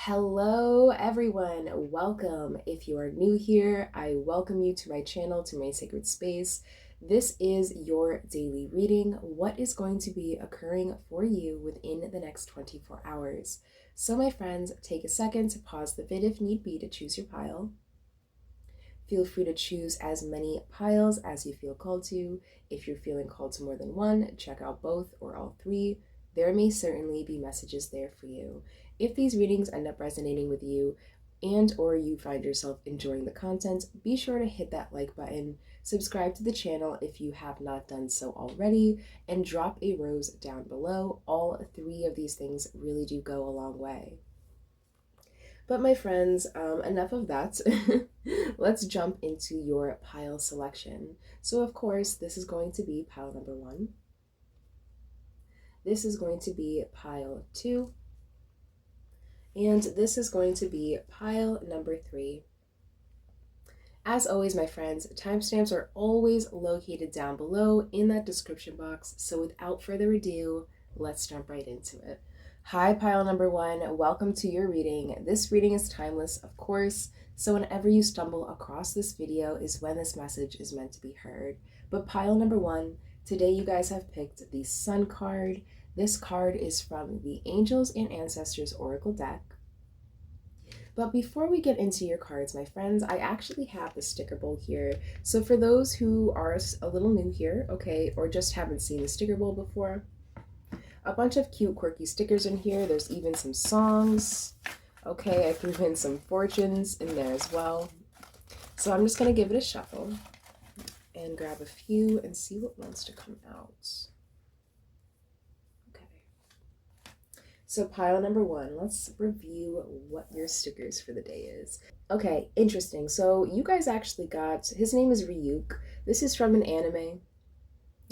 Hello everyone, welcome. If you are new here, I welcome you to my channel, to my sacred space. This is your daily reading, what is going to be occurring for you within the next 24 hours. So my friends, take a second to pause the vid if need be to choose your pile. Feel free to choose as many piles as you feel called to. If you're feeling called to more than one, check out both or all three. There may certainly be messages there for you. If these readings end up resonating with you and or you find yourself enjoying the content, be sure to hit that like button, subscribe to the channel if you have not done so already, and drop a rose down below. All three of these things really do go a long way. But my friends, enough of that. Let's jump into your pile selection. So of course, this is going to be pile number 1. This is going to be pile 2. And this is going to be pile number 3. As always, my friends, timestamps are always located down below in that description box. So without further ado, let's jump right into it. Hi, pile number 1. Welcome to your reading. This reading is timeless, of course, so whenever you stumble across this video is when this message is meant to be heard. But pile number 1, today you guys have picked the Sun card. This card is from the Angels and Ancestors Oracle deck. But before we get into your cards, my friends, I actually have the sticker bowl here. So for those who are a little new here, okay, or just haven't seen the sticker bowl before, a bunch of cute quirky stickers in here. There's even some songs. Okay, I threw in some fortunes in there as well. So I'm just going to give it a shuffle and grab a few and see what wants to come out. Okay. So pile number 1, let's review what your stickers for the day is. Okay, interesting. So you guys actually got, his name is Ryuk. This is from an anime.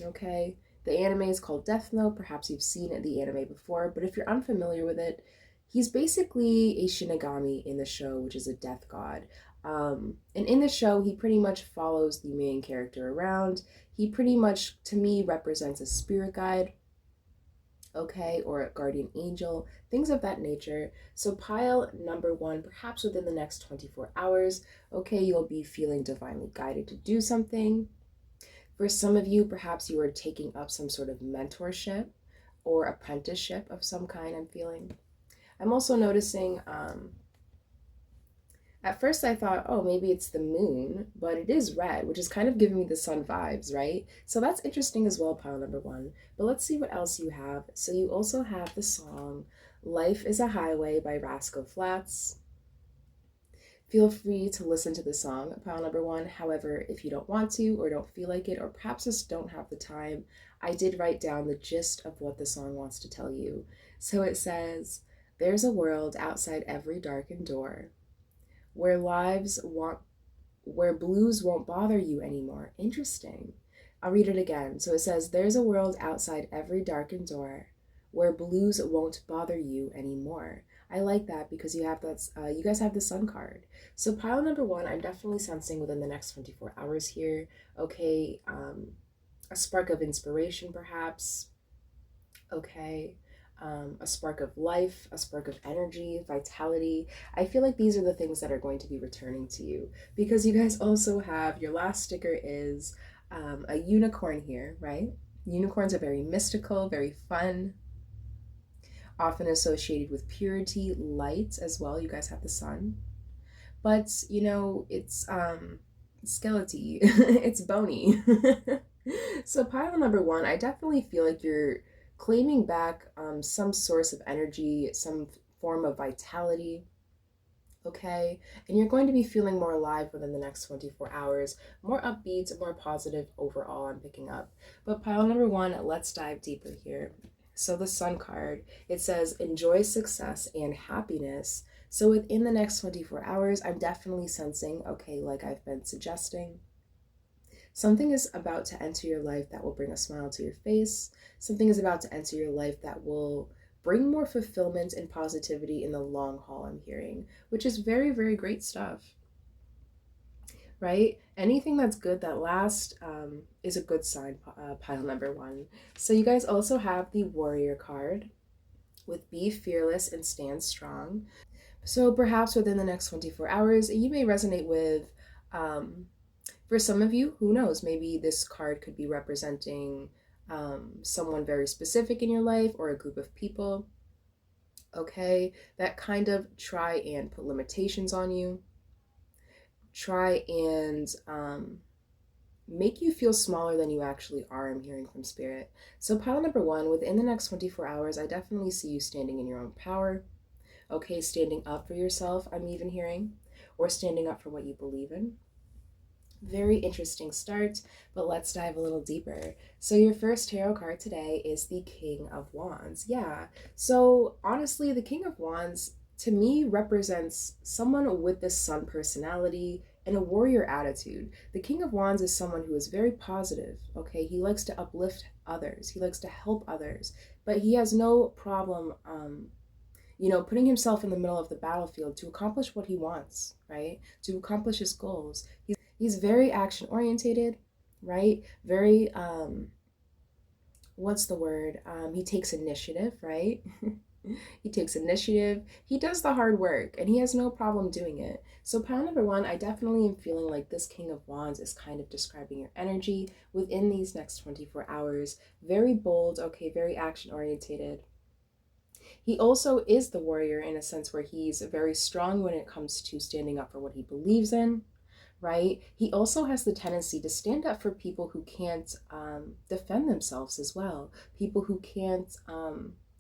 Okay. The anime is called Death Note. Perhaps you've seen the anime before, but if you're unfamiliar with it, he's basically a Shinigami in the show, which is a death god. And in the show, he pretty much follows the main character around. He pretty much, to me, represents a spirit guide, okay, or a guardian angel, things of that nature. So pile number 1, perhaps within the next 24 hours, okay, you'll be feeling divinely guided to do something. For some of you, perhaps you are taking up some sort of mentorship or apprenticeship of some kind, I'm feeling. I'm also noticing, at first I thought, oh, maybe it's the moon, but it is red, which is kind of giving me the sun vibes, right? So that's interesting as well, pile number 1. But let's see what else you have. So you also have the song Life is a Highway by Rascal Flatts. Feel free to listen to the song, pile number 1. However, if you don't want to or don't feel like it, or perhaps just don't have the time, I did write down the gist of what the song wants to tell you. So it says, there's a world outside every darkened door where blues won't bother you anymore. Interesting. I'll read it again. So it says, there's a world outside every darkened door where blues won't bother you anymore. I like that because you have that. You guys have the Sun card. So pile number 1, I'm definitely sensing within the next 24 hours here. Okay, a spark of inspiration, perhaps. Okay, a spark of life, a spark of energy, vitality. I feel like these are the things that are going to be returning to you because you guys also have your last sticker is a unicorn here, right? Unicorns are very mystical, very fun, often associated with purity, light as well. You guys have the sun. But, you know, it's skelety, it's bony. So pile number 1, I definitely feel like you're claiming back some source of energy, some form of vitality, okay? And you're going to be feeling more alive within the next 24 hours, more upbeat, more positive overall, I'm picking up. But pile number 1, let's dive deeper here. So the Sun card, it says, enjoy success and happiness. So within the next 24 hours, I'm definitely sensing, okay, like I've been suggesting, something is about to enter your life that will bring a smile to your face. Something is about to enter your life that will bring more fulfillment and positivity in the long haul, I'm hearing, which is very, very great stuff. Right? Anything that's good that lasts is a good sign, pile number 1. So you guys also have the Warrior card with Be Fearless and Stand Strong. So perhaps within the next 24 hours, you may resonate with, for some of you, who knows, maybe this card could be representing someone very specific in your life or a group of people, okay, that kind of try and put limitations on you, try and make you feel smaller than you actually are, I'm hearing from Spirit. So pile number one, within the next 24 hours, I definitely see you standing in your own power, okay, standing up for yourself, I'm even hearing, or standing up for what you believe in. Very interesting start, but let's dive a little deeper. So your first tarot card today is the King of Wands. Yeah, so honestly, the King of Wands to me represents someone with the sun personality and a warrior attitude. The King of Wands is someone who is very positive, okay? He likes to uplift others, he likes to help others, but he has no problem putting himself in the middle of the battlefield to accomplish what he wants, right? To accomplish his goals. He's very action orientated, right? Very what's the word? He takes initiative, right? He takes initiative. He does the hard work and he has no problem doing it. So pile number one, I definitely am feeling like this King of Wands is kind of describing your energy within these next 24 hours. Very bold, okay, very action orientated. He also is the warrior in a sense where he's very strong when it comes to standing up for what he believes in, right? He also has the tendency to stand up for people who can't defend themselves as well, people who can't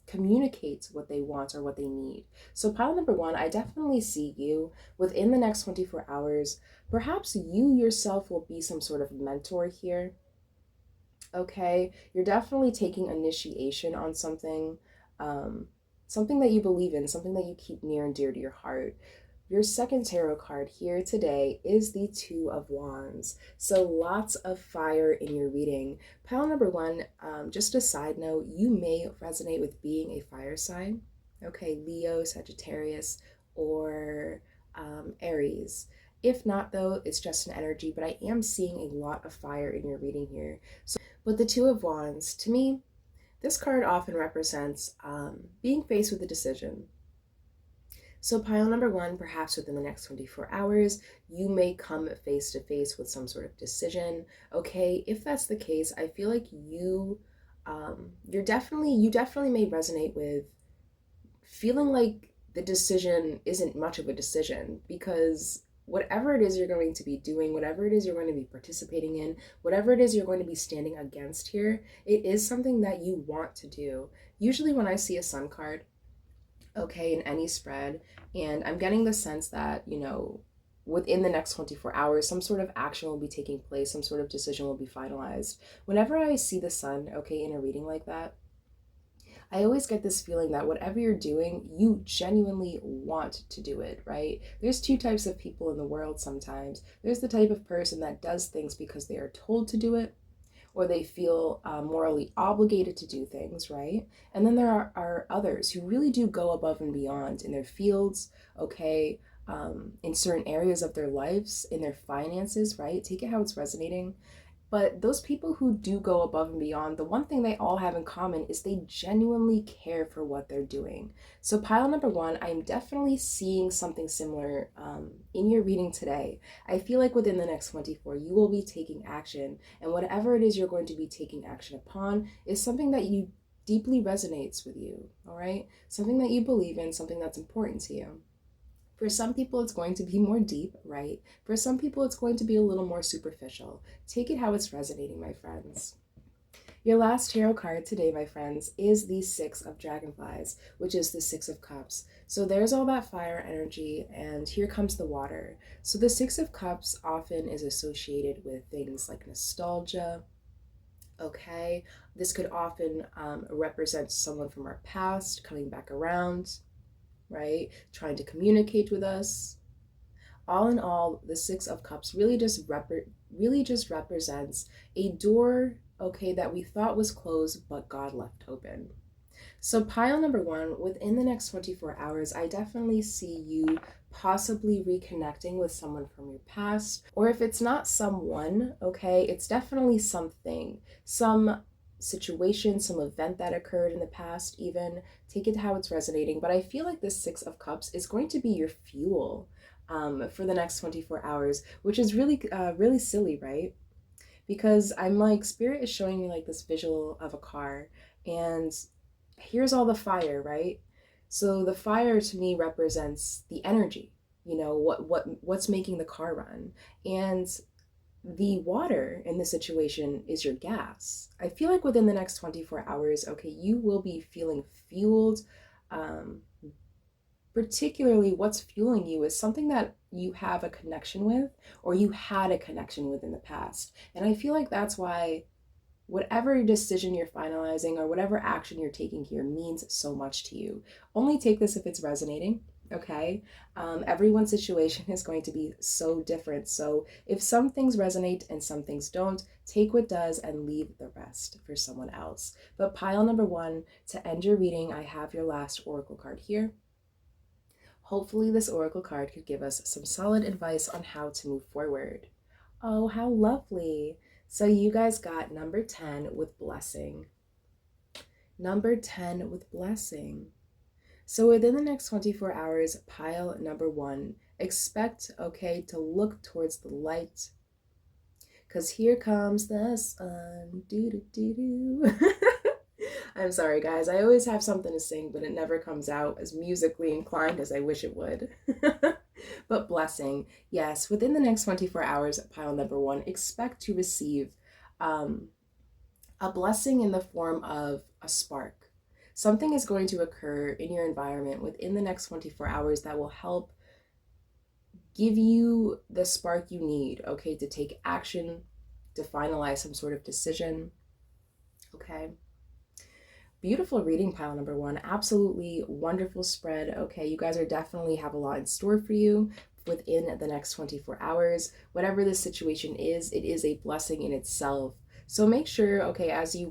communicate what they want or what they need. So pile number one, I definitely see you within the next 24 hours. Perhaps you yourself will be some sort of mentor here, okay? You're definitely taking initiation on something, something that you believe in, something that you keep near and dear to your heart. Your second tarot card here today is the Two of Wands. So lots of fire in your reading. Pile number one, just a side note, you may resonate with being a fire sign. Okay, Leo, Sagittarius, or Aries. If not, though, it's just an energy, but I am seeing a lot of fire in your reading here. But the Two of Wands, to me, this card often represents being faced with a decision. So pile number one, perhaps within the next 24 hours, you may come face to face with some sort of decision. Okay, if that's the case, I feel like you definitely may resonate with feeling like the decision isn't much of a decision, because whatever it is you're going to be doing, whatever it is you're going to be participating in, whatever it is you're going to be standing against here, it is something that you want to do. Usually when I see a sun card, okay, in any spread, and I'm getting the sense that, within the next 24 hours, some sort of action will be taking place, some sort of decision will be finalized. Whenever I see the sun, okay, in a reading like that, I always get this feeling that whatever you're doing, you genuinely want to do it, right? There's two types of people in the world sometimes. There's the type of person that does things because they are told to do it, or they feel morally obligated to do things, right? And then there are others who really do go above and beyond in their fields, okay, in certain areas of their lives, in their finances, right? Take it how it's resonating. But those people who do go above and beyond, the one thing they all have in common is they genuinely care for what they're doing. So pile number one, I'm definitely seeing something similar in your reading today. I feel like within the next 24, you will be taking action, and whatever it is you're going to be taking action upon is something that you deeply resonates with you, all right? Something that you believe in, something that's important to you. For some people, it's going to be more deep, right? For some people, it's going to be a little more superficial. Take it how it's resonating, my friends. Your last tarot card today, my friends, is the Six of Dragonflies, which is the Six of Cups. So there's all that fire energy, and here comes the water. So the Six of Cups often is associated with things like nostalgia, okay? This could often represent someone from our past coming back around, right? Trying to communicate with us. All in all, the Six of Cups really just represents a door, okay, that we thought was closed, but God left open. So pile number one, within the next 24 hours, I definitely see you possibly reconnecting with someone from your past. Or if it's not someone, okay, it's definitely something, some situation, some event that occurred in the past, even. Take it how it's resonating. But I feel like this Six of Cups is going to be your fuel for the next 24 hours, which is really silly, right? Because I'm like, Spirit is showing me like this visual of a car, and here's all the fire, right? So the fire to me represents the energy, what's making the car run. And the water in this situation is your gas. I feel like within the next 24 hours, okay, you will be feeling fueled. Um, Particularly, what's fueling you is something that you have a connection with, or you had a connection with in the past. And I feel like that's why whatever decision you're finalizing or whatever action you're taking here means so much to you. Only take this if it's resonating, okay? Everyone's situation is going to be so different. So if some things resonate and some things don't, take what does and leave the rest for someone else. But pile number one, to end your reading, I have your last oracle card here. Hopefully this oracle card could give us some solid advice on how to move forward. Oh, how lovely. So you guys got number 10 with blessing. Number 10 with blessing. So within the next 24 hours, pile number one, expect, okay, to look towards the light. Because here comes the sun. Do. I'm sorry, guys. I always have something to sing, but it never comes out as musically inclined as I wish it would. But blessing, yes, within the next 24 hours, pile number one, expect to receive a blessing in the form of a spark. Something is going to occur in your environment within the next 24 hours that will help give you the spark you need, okay, to take action, to finalize some sort of decision, okay? Beautiful reading, pile number one. Absolutely wonderful spread. Okay, you guys are definitely have a lot in store for you within the next 24 hours. Whatever this situation is, it is a blessing in itself. So make sure, okay, as you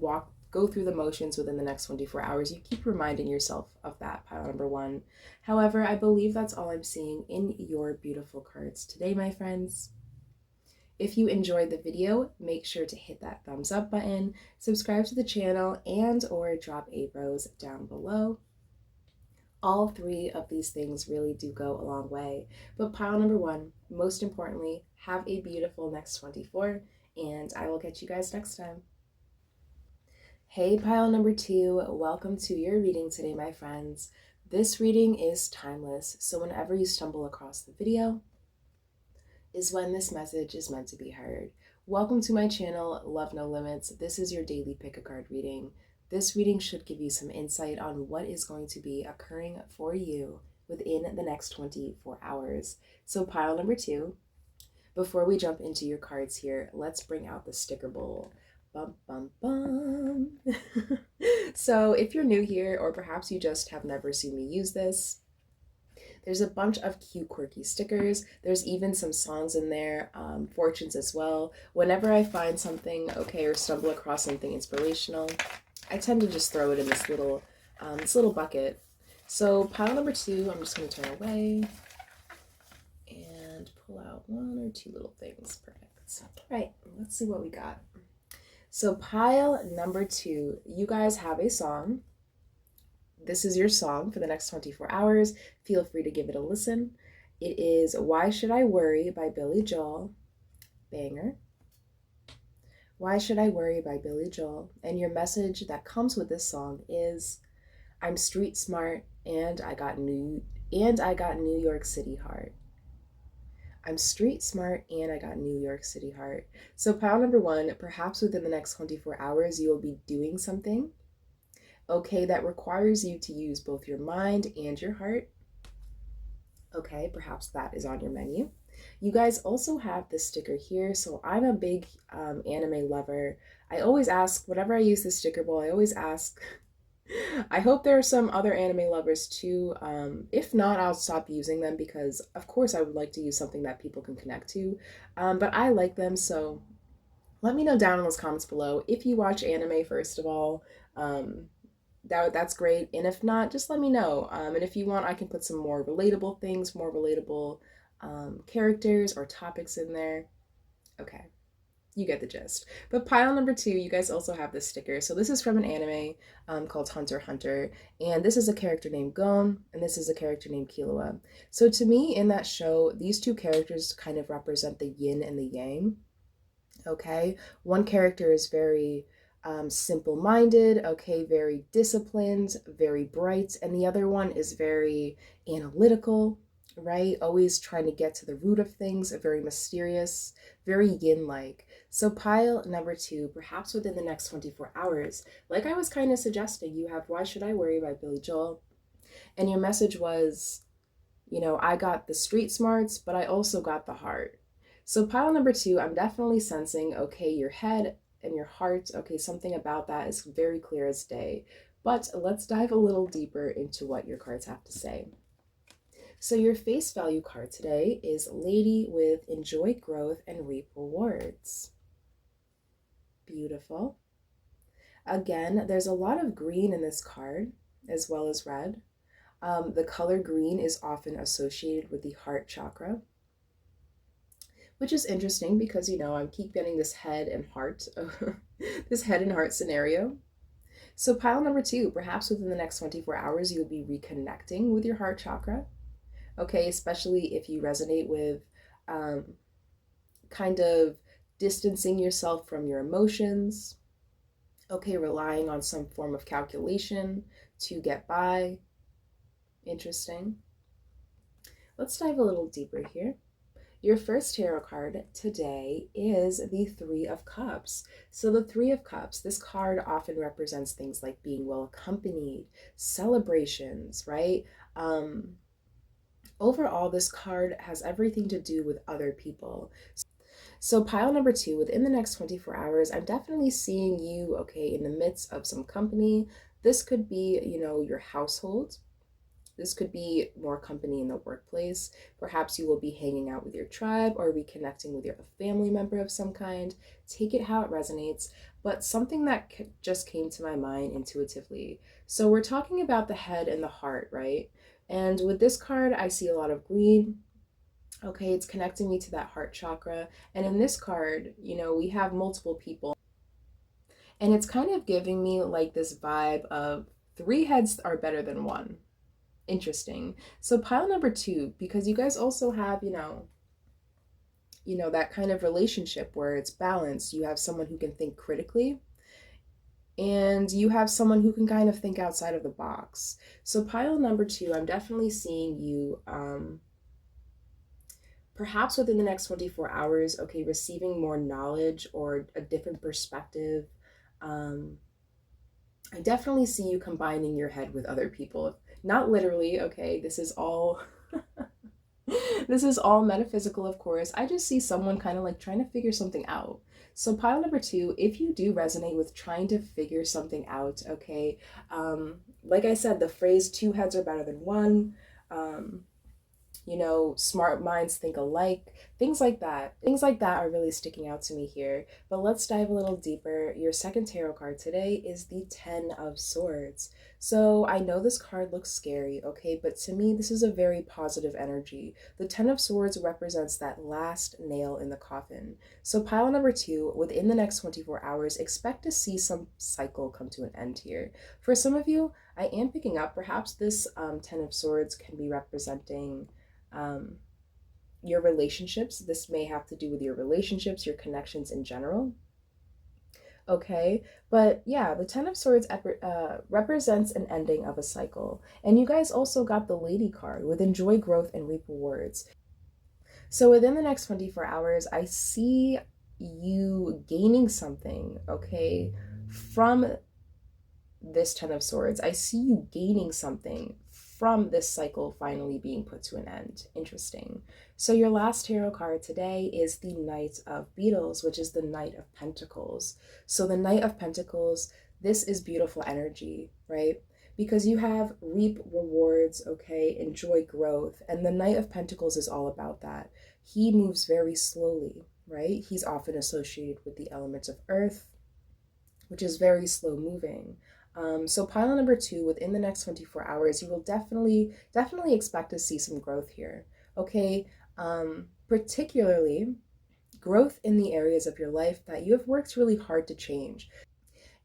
go through the motions within the next 24 hours, you keep reminding yourself of that, pile number one. However, I believe that's all I'm seeing in your beautiful cards today, my friends. If you enjoyed the video, make sure to hit that thumbs up button, subscribe to the channel, and or drop a rose down below. All three of these things really do go a long way. But pile number one, most importantly, have a beautiful next 24, and I will catch you guys next time. Hey, pile number two, welcome to your reading today, my friends. This reading is timeless, so whenever you stumble across the video, is when this message is meant to be heard. Welcome to my channel, Love No Limits. This is your daily pick a card reading. This reading should give you some insight on what is going to be occurring for you within the next 24 hours. So pile number two, before we jump into your cards here, let's bring out the sticker bowl. Bum, bum, bum. So if you're new here, or perhaps you just have never seen me use this, there's a bunch of cute, quirky stickers. There's even some songs in there, fortunes as well. Whenever I find something, okay, or stumble across something inspirational, I tend to just throw it in this little bucket. So pile number two, I'm just going to turn away and pull out one or two little things. Perfect. All right, let's see what we got. So pile number two, you guys have a song. This is your song for the next 24 hours. Feel free to give it a listen. It is Why Should I Worry by Billy Joel. Banger. Why Should I Worry by Billy Joel. And your message that comes with this song is, I'm street smart and I got New York City heart. I'm street smart and I got New York City heart. So pile number one, perhaps within the next 24 hours, you will be doing something, okay, that requires you to use both your mind and your heart. Okay, perhaps that is on your menu. You guys also have this sticker here. So I'm a big anime lover. I always ask, whenever I use this sticker bowl, I always ask, I hope there are some other anime lovers too. If not, I'll stop using them because, of course, I would like to use something that people can connect to. But I like them, so let me know down in those comments below if you watch anime, first of all. That's great, and if not, just let me know. And if you want, I can put some more relatable things, more relatable characters or topics in there. Okay. You get the gist. But pile number two, you guys also have this sticker. So this is from an anime called Hunter x Hunter, and this is a character named Gon, and this is a character named Killua. So to me, in that show, these two characters kind of represent the yin and the yang. Okay, one character is very simple-minded, okay, very disciplined, very bright, and the other one is very analytical, right? Always trying to get to the root of things, very mysterious, very yin-like. So pile number two, perhaps within the next 24 hours, like I was kind of suggesting, you have Why Should I Worry by Billy Joel, and your message was, I got the street smarts, but I also got the heart. So pile number two, I'm definitely sensing, okay, your head and your heart, okay, something about that is very clear as day. But let's dive a little deeper into what your cards have to say. So your face value card today is Lady with Enjoy Growth and Reap Rewards. Beautiful. Again, there's a lot of green in this card, as well as red. The color green is often associated with the heart chakra, which is interesting because, I keep getting this head and heart, this head and heart scenario. So pile number two, perhaps within the next 24 hours, you'll be reconnecting with your heart chakra. Okay, especially if you resonate with kind of distancing yourself from your emotions. Okay, relying on some form of calculation to get by. Interesting. Let's dive a little deeper here. Your first tarot card today is the Three of Cups. So the Three of Cups, this card often represents things like being well accompanied, celebrations, right? Overall, this card has everything to do with other people. So pile number two, within the next 24 hours, I'm definitely seeing you, okay, in the midst of some company. This could be, your household. This could be more company in the workplace. Perhaps you will be hanging out with your tribe or reconnecting with your family member of some kind. Take it how it resonates, but something that just came to my mind intuitively. So we're talking about the head and the heart, right? And with this card, I see a lot of green. Okay, it's connecting me to that heart chakra. And in this card, we have multiple people. And it's kind of giving me like this vibe of three heads are better than one. Interesting. So pile number two, because you guys also have, that kind of relationship where it's balanced. You have someone who can think critically, and you have someone who can kind of think outside of the box. So pile number two, I'm definitely seeing you perhaps within the next 24 hours, okay, receiving more knowledge or a different perspective. I definitely see you combining your head with other people. Not literally, okay, this is all this is all metaphysical, of course. I just see someone kind of like trying to figure something out. So pile number two, if you do resonate with trying to figure something out, okay, like I said, the phrase two heads are better than one, smart minds think alike, things like that. Things like that are really sticking out to me here. But let's dive a little deeper. Your second tarot card today is the Ten of Swords. So I know this card looks scary, okay, but to me, this is a very positive energy. The Ten of Swords represents that last nail in the coffin. So pile number two, within the next 24 hours, expect to see some cycle come to an end here. For some of you, I am picking up perhaps this Ten of Swords can be representing your relationships. This may have to do with your relationships, your connections in general. Okay, but yeah, the Ten of Swords represents an ending of a cycle. And you guys also got the Lady card with Enjoy Growth and Reap Rewards. So within the next 24 hours, I see you gaining something, okay, from this Ten of Swords. I see you gaining something from this cycle finally being put to an end. Interesting. So your last tarot card today is the Knight of Beetles, which is the Knight of Pentacles. So the Knight of Pentacles, this is beautiful energy, right? Because you have reap rewards, okay, enjoy growth. And the Knight of Pentacles is all about that. He moves very slowly, right? He's often associated with the elements of earth, which is very slow moving. So pile number two, within the next 24 hours, you will definitely expect to see some growth here. Okay, particularly growth in the areas of your life that you have worked really hard to change.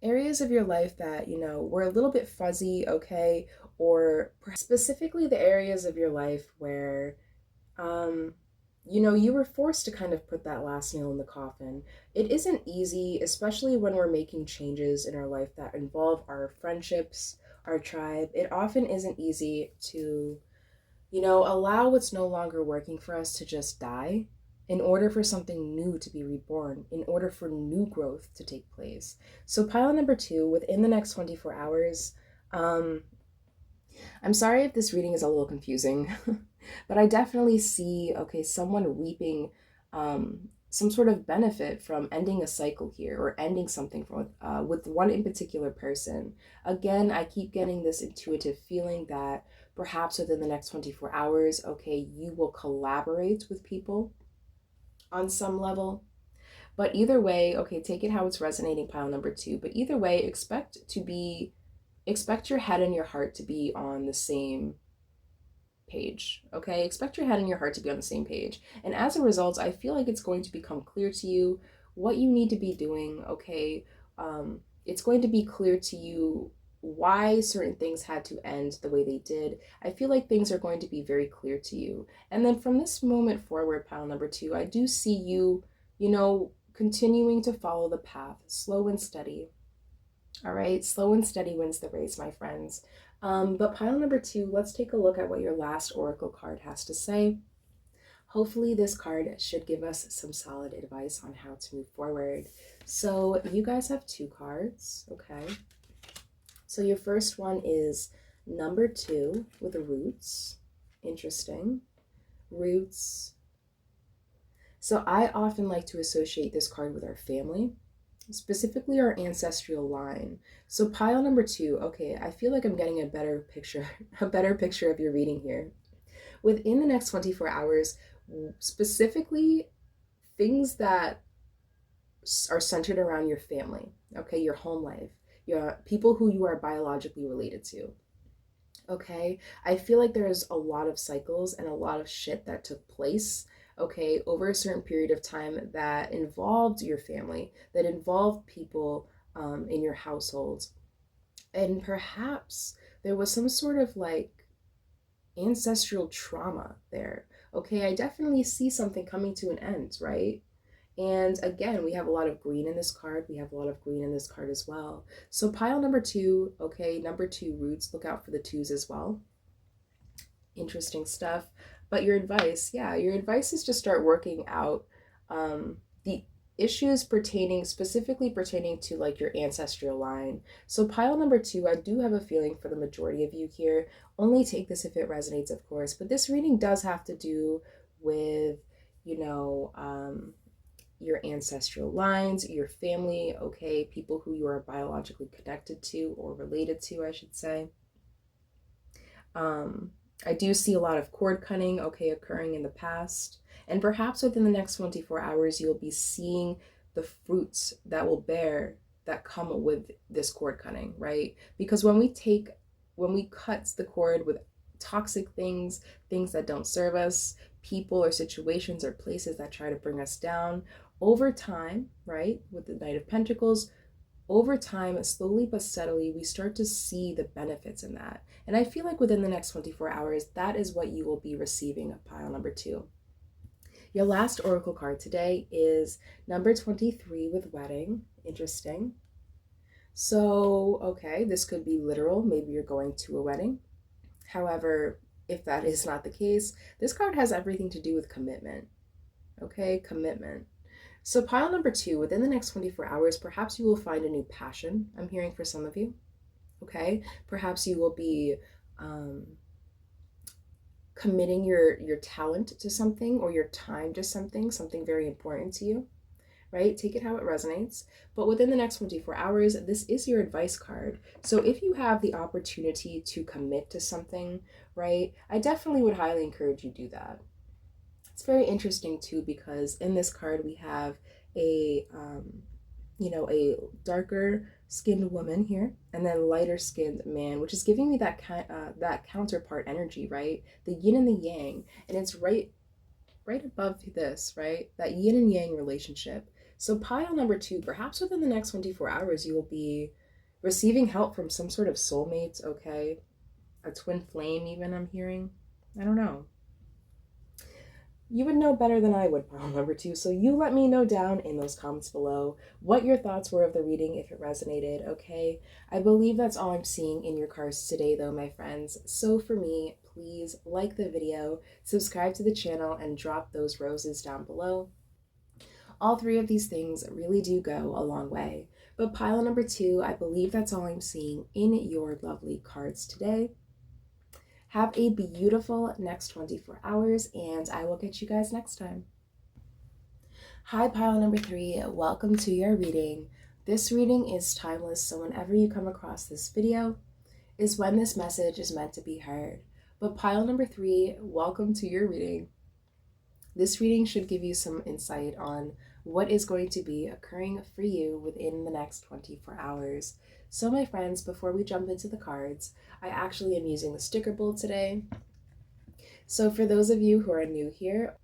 Areas of your life that, were a little bit fuzzy, okay? Or specifically the areas of your life where, um, you were forced to kind of put that last nail in the coffin. It isn't easy, especially when we're making changes in our life that involve our friendships, our tribe. It often isn't easy to, allow what's no longer working for us to just die in order for something new to be reborn, in order for new growth to take place. So, pile number 2, within the next 24 hours, um, I'm sorry if this reading is a little confusing, but I definitely see, okay, someone reaping some sort of benefit from ending a cycle here or ending something with one in particular person. Again, I keep getting this intuitive feeling that perhaps within the next 24 hours, okay, you will collaborate with people on some level. But either way, okay, take it how it's resonating, pile number 2. But either way, expect your head and your heart to be on the same page, okay? Expect your head and your heart to be on the same page. And as a result, I feel like it's going to become clear to you what you need to be doing, okay? It's going to be clear to you why certain things had to end the way they did. I feel like things are going to be very clear to you. And then from this moment forward, pile number 2, I do see you, continuing to follow the path, slow and steady. All right, slow and steady wins the race, my friends. But pile number 2, let's take a look at what your last oracle card has to say. Hopefully this card should give us some solid advice on how to move forward. So you guys have 2 cards, okay? So your first one is number 2 with roots. Interesting. Roots. So I often like to associate this card with our family, specifically our ancestral line. So pile number 2, okay, I feel like I'm getting a better picture of your reading here. Within the next 24 hours, specifically things that are centered around your family, okay, your home life, your people who you are biologically related to. Okay, I feel like there's a lot of cycles and a lot of shit that took place, okay, over a certain period of time that involved your family, that involved people in your household. And perhaps there was some sort of like ancestral trauma there. Okay, I definitely see something coming to an end, right? And again, we have a lot of green in this card. We have a lot of green in this card as well. So pile number 2, okay, number 2 roots, look out for the 2s as well. Interesting stuff. But your advice, yeah, your advice is to start working out the issues specifically pertaining to like your ancestral line. So pile number 2, I do have a feeling for the majority of you here. Only take this if it resonates, of course. But this reading does have to do with, your ancestral lines, your family, okay, people who you are biologically connected to or related to, I should say. I do see a lot of cord cutting, okay, occurring in the past. And perhaps within the next 24 hours, you'll be seeing the fruits that will bear that come with this cord cutting, right? Because when we cut the cord with toxic things that don't serve us, people or situations or places that try to bring us down, over time, right, with the Knight of Pentacles, over time, slowly but steadily, we start to see the benefits in that. And I feel like within the next 24 hours, that is what you will be receiving of pile number 2. Your last oracle card today is number 23 with wedding. Interesting. So, okay, this could be literal. Maybe you're going to a wedding. However, if that is not the case, this card has everything to do with commitment. Okay, commitment. So pile number 2, within the next 24 hours, perhaps you will find a new passion. I'm hearing for some of you, okay? Perhaps you will be committing your talent to something or your time to something very important to you, right? Take it how it resonates. But within the next 24 hours, this is your advice card. So if you have the opportunity to commit to something, right, I definitely would highly encourage you to do that. It's very interesting too, because in this card we have a darker skinned woman here and then lighter skinned man, which is giving me that that counterpart energy, right? The yin and the yang. And it's right right above this, right? That yin and yang relationship. So pile number 2, perhaps within the next 24 hours, you will be receiving help from some sort of soulmate, okay? A twin flame, even, I'm hearing. I don't know. You would know better than I would, pile number 2. So you let me know down in those comments below what your thoughts were of the reading, if it resonated, okay? I believe that's all I'm seeing in your cards today, though, my friends. So for me, please like the video, subscribe to the channel, and drop those roses down below. All 3 of these things really do go a long way. But pile number 2, I believe that's all I'm seeing in your lovely cards today. Have a beautiful next 24 hours, and I will catch you guys next time. Hi, pile number 3. Welcome to your reading. This reading is timeless, so whenever you come across this video is when this message is meant to be heard. But pile number 3, welcome to your reading. This reading should give you some insight on what is going to be occurring for you within the next 24 hours. So my friends, before we jump into the cards, I actually am using the sticker bowl today. So for those of you who are new here,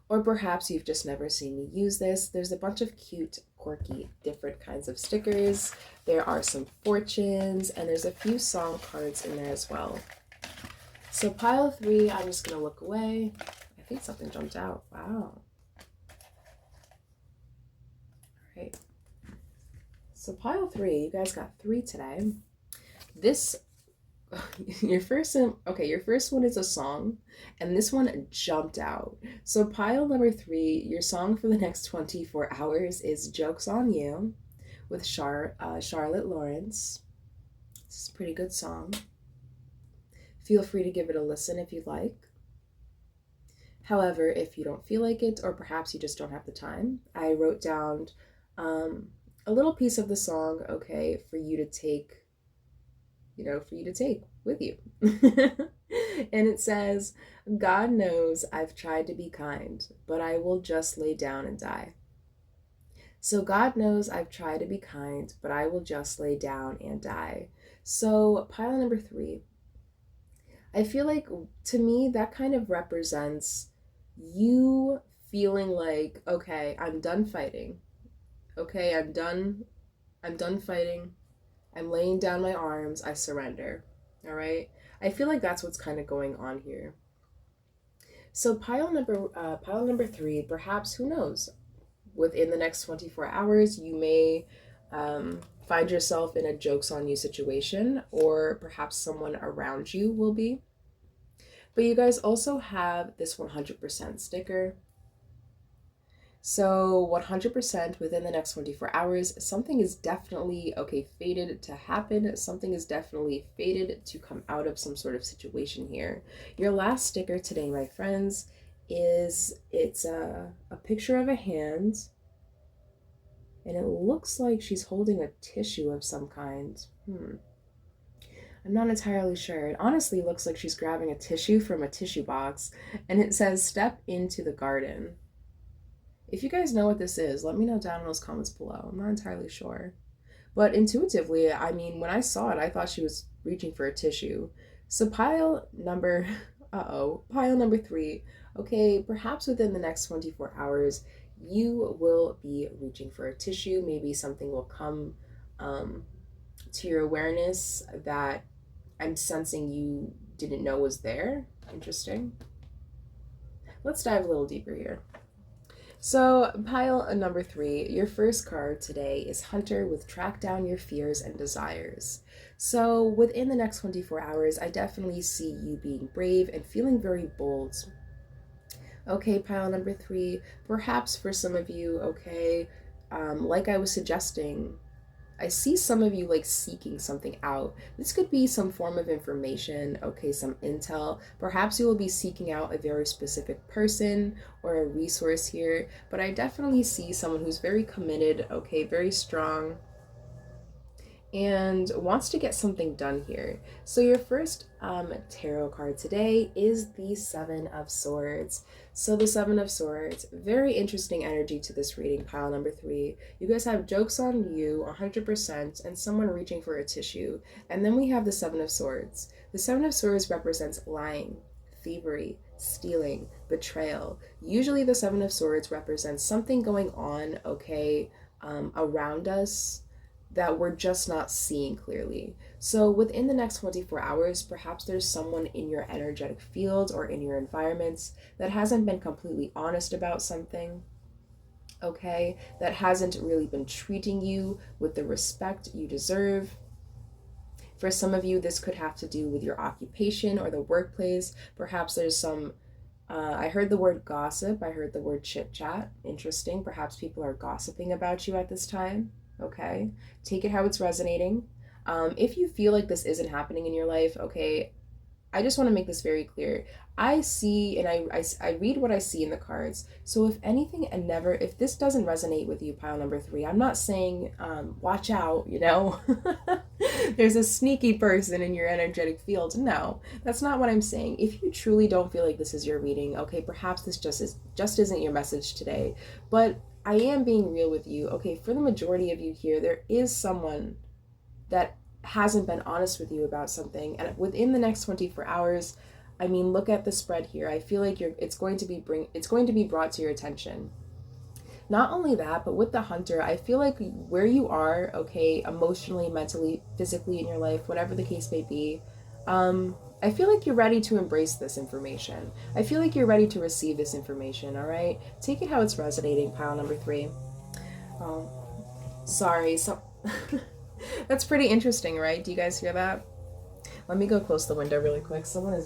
or perhaps you've just never seen me use this, there's a bunch of cute, quirky, different kinds of stickers. There are some fortunes, and there's a few song cards in there as well. So pile 3, I'm just gonna look away. I think something jumped out. Wow. All right. So pile 3, you guys got 3 today. This, your first one is a song, and this one jumped out. So pile number 3, your song for the next 24 hours is Joke's on You with Charlotte Lawrence. This is a pretty good song. Feel free to give it a listen if you'd like. However, if you don't feel like it, or perhaps you just don't have the time, I wrote down a little piece of the song, okay, for you to take, with you. And it says, God knows I've tried to be kind, but I will just lay down and die. So God knows I've tried to be kind, but I will just lay down and die. So pile number 3, I feel like, to me, that kind of represents you feeling like, okay, I'm done fighting. Okay, I'm done fighting. I'm laying down my arms. I surrender. All right. I feel like that's what's kind of going on here. So pile number 3, perhaps, who knows? Within the next 24 hours, you may find yourself in a joke's on you situation, or perhaps someone around you will be. But you guys also have this 100% sticker. So 100% within the next 24 hours, something is definitely, okay, fated to happen. Something is definitely fated to come out of some sort of situation here. Your last sticker today, my friends, it's a picture of a hand, and it looks like she's holding a tissue of some kind. I'm not entirely sure. It honestly looks like she's grabbing a tissue from a tissue box, and it says, step into the garden. If you guys know what this is, let me know down in those comments below. I'm not entirely sure. But intuitively, I mean, when I saw it, I thought she was reaching for a tissue. So pile number 3, okay, perhaps within the next 24 hours, you will be reaching for a tissue. Maybe something will come to your awareness that I'm sensing you didn't know was there. Interesting. Let's dive a little deeper here. So pile number 3, your first card today is Hunter with Track Down Your Fears and Desires. So within the next 24 hours, I definitely see you being brave and feeling very bold. Okay, pile number 3, perhaps for some of you, okay, like I was suggesting, I see some of you like seeking something out. This could be some form of information, okay, some intel. Perhaps you will be seeking out a very specific person or a resource here, but I definitely see someone who's very committed, okay, very strong, and wants to get something done here. So your first tarot card today is the 7 of Swords. So the 7 of Swords, very interesting energy to this reading, pile number 3. You guys have Joke's on You, 100%, and someone reaching for a tissue. And then we have the 7 of Swords. The 7 of Swords represents lying, thievery, stealing, betrayal. Usually the Seven of Swords represents something going on, okay, around us that we're just not seeing clearly. So within the next 24 hours, perhaps there's someone in your energetic field or in your environments that hasn't been completely honest about something, okay, that hasn't really been treating you with the respect you deserve. For some of you, this could have to do with your occupation or the workplace. Perhaps there's some, I heard the word gossip, I heard the word chit chat. Interesting. Perhaps people are gossiping about you at this time. Okay. Take it how it's resonating. If you feel like this isn't happening in your life, okay, I just want to make this very clear. I see and I read what I see in the cards. So if anything and never, if this doesn't resonate with you, pile number 3, I'm not saying watch out, you know, there's a sneaky person in your energetic field. No, that's not what I'm saying. If you truly don't feel like this is your reading, okay, perhaps this just isn't your message today. But I am being real with you. Okay, for the majority of you here, there is someone that hasn't been honest with you about something, and within the next 24 hours, I mean, look at the spread here. I feel like it's going to be brought to your attention. Not only that, but with the hunter, I feel like where you are, okay, emotionally, mentally, physically in your life, whatever the case may be, I feel like you're ready to embrace this information. I feel like you're ready to receive this information, all right? Take it how it's resonating, pile number 3. Oh, sorry. So that's pretty interesting, right? Do you guys hear that? Let me go close the window really quick. Someone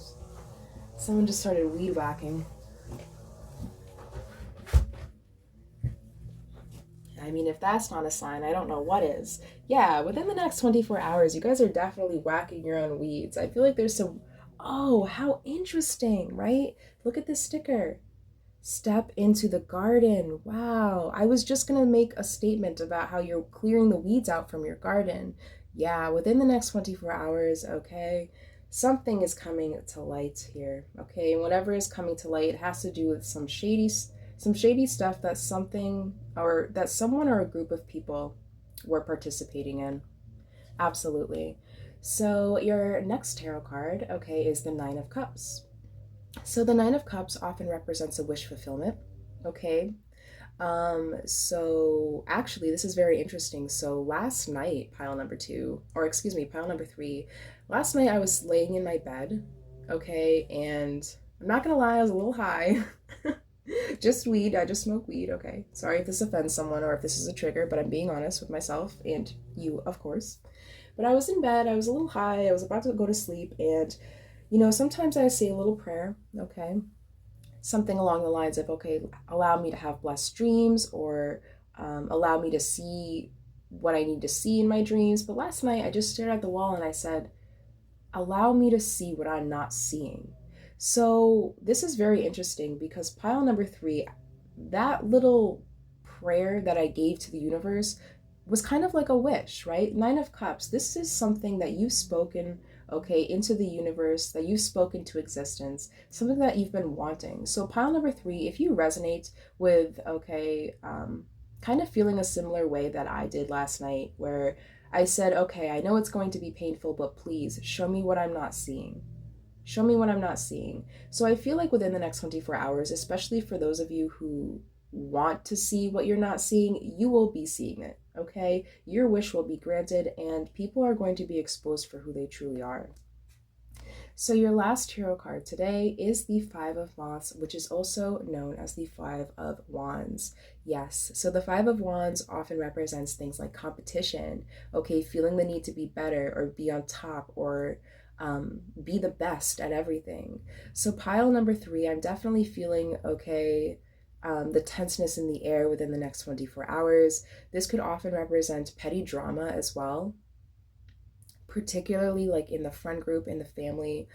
just started weed whacking. I mean, if that's not a sign, I don't know what is. Yeah, within the next 24 hours, you guys are definitely whacking your own weeds. I feel like there's some, oh, how interesting, right? Look at this sticker. Step into the garden. Wow. I was just going to make a statement about how you're clearing the weeds out from your garden. Yeah, within the next 24 hours, okay, something is coming to light here, okay? And whatever is coming to light, it has to do with some shady stuff that someone or a group of people were participating in. Absolutely. So your next tarot card, okay, is the Nine of Cups. So the Nine of Cups often represents a wish fulfillment, okay? So actually this is very interesting. So last night, pile number 3, last night I was laying in my bed, okay, and I'm not gonna lie, I was a little high. Just weed, I just smoke weed, okay? Sorry if this offends someone or if this is a trigger, but I'm being honest with myself and you, of course. But I was in bed, I was a little high, I was about to go to sleep, and you know, sometimes I say a little prayer, okay? Something along the lines of, okay, allow me to have blessed dreams, or allow me to see what I need to see in my dreams. But last night I just stared at the wall and I said, allow me to see what I'm not seeing. So this is very interesting because pile number 3, that little prayer that I gave to the universe was kind of like a wish, right? Nine of Cups, this is something that you've spoken, okay, into the universe, that you've spoken to existence, something that you've been wanting. So pile number 3, if you resonate with, okay, kind of feeling a similar way that I did last night, where I said, okay, I know it's going to be painful, but please show me what I'm not seeing. Show me what I'm not seeing. So I feel like within the next 24 hours, especially for those of you who want to see what you're not seeing, you will be seeing it, okay? Your wish will be granted and people are going to be exposed for who they truly are. So your last tarot card today is the Five of Wands, which is also known as the Five of Wands. Yes, so the Five of Wands often represents things like competition, okay, feeling the need to be better or be on top or be the best at everything. So pile number 3, I'm definitely feeling, okay, the tenseness in the air within the next 24 hours. This could often represent petty drama as well, particularly like in the friend group, in the family.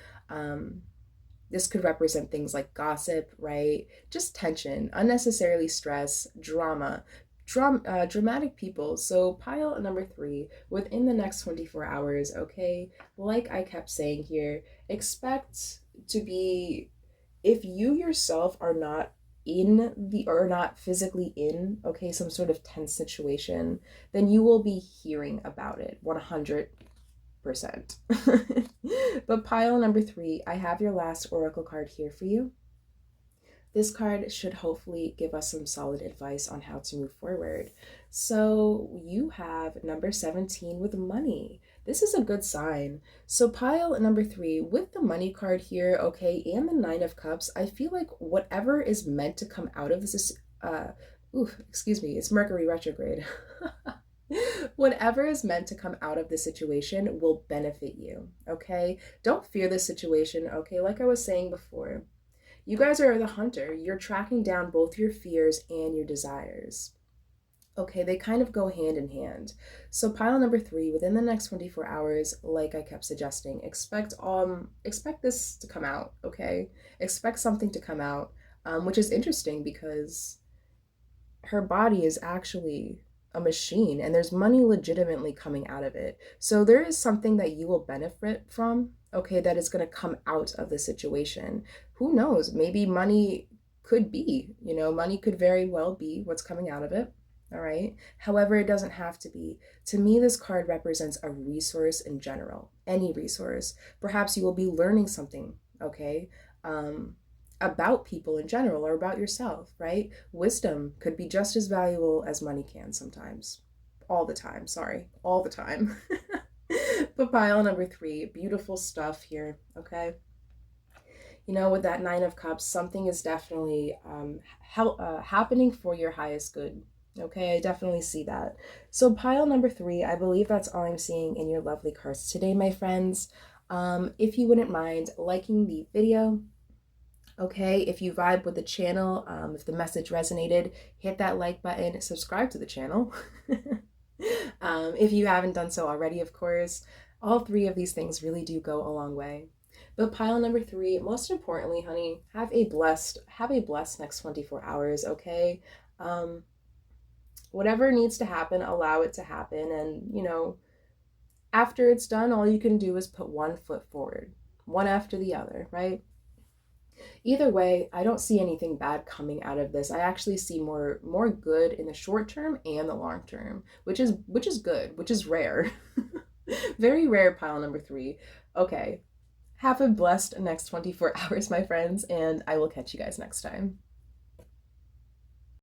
This could represent things like gossip, right? Just tension, unnecessarily stress, dramatic people. So pile number 3, within the next 24 hours, okay, like I kept saying here, expect to be, if you yourself are not not physically in, okay, some sort of tense situation, then you will be hearing about it 100%. But pile number 3, I have your last oracle card here for you. This card should hopefully give us some solid advice on how to move forward. So you have number 17 with money. This is a good sign. So pile number 3 with the money card here, okay, and the 9 of Cups, I feel like whatever is meant to come out of this, excuse me, it's Mercury retrograde. Whatever is meant to come out of this situation will benefit you, okay? Don't fear this situation, okay? Like I was saying before, you guys are the hunter. You're tracking down both your fears and your desires. Okay, they kind of go hand in hand. So pile number 3, within the next 24 hours, like I kept suggesting, expect this to come out, okay? Expect something to come out, which is interesting because her body is actually a machine and there's money legitimately coming out of it. So there is something that you will benefit from, okay, that is going to come out of the situation. Who knows? Maybe money could be, money could very well be what's coming out of it. All right. However, it doesn't have to be. To me, this card represents a resource in general, any resource. Perhaps you will be learning something, okay? About people in general or about yourself, right? Wisdom could be just as valuable as money can sometimes. All the time, all the time. But pile number 3, beautiful stuff here, okay? With that 9 of Cups, something is definitely happening for your highest good. Okay, I definitely see that. So pile number 3, I believe that's all I'm seeing in your lovely cards today, my friends. If you wouldn't mind liking the video, okay, if you vibe with the channel, if the message resonated, hit that like button, subscribe to the channel. If you haven't done so already, of course. All 3 of these things really do go a long way. But pile number 3, most importantly, honey, have a blessed next 24 hours, okay? Whatever needs to happen, allow it to happen. And, after it's done, all you can do is put one foot forward, one after the other, right? Either way, I don't see anything bad coming out of this. I actually see more good in the short term and the long term, which is good, which is rare. Very rare, pile number 3. Okay. Have a blessed next 24 hours, my friends, and I will catch you guys next time.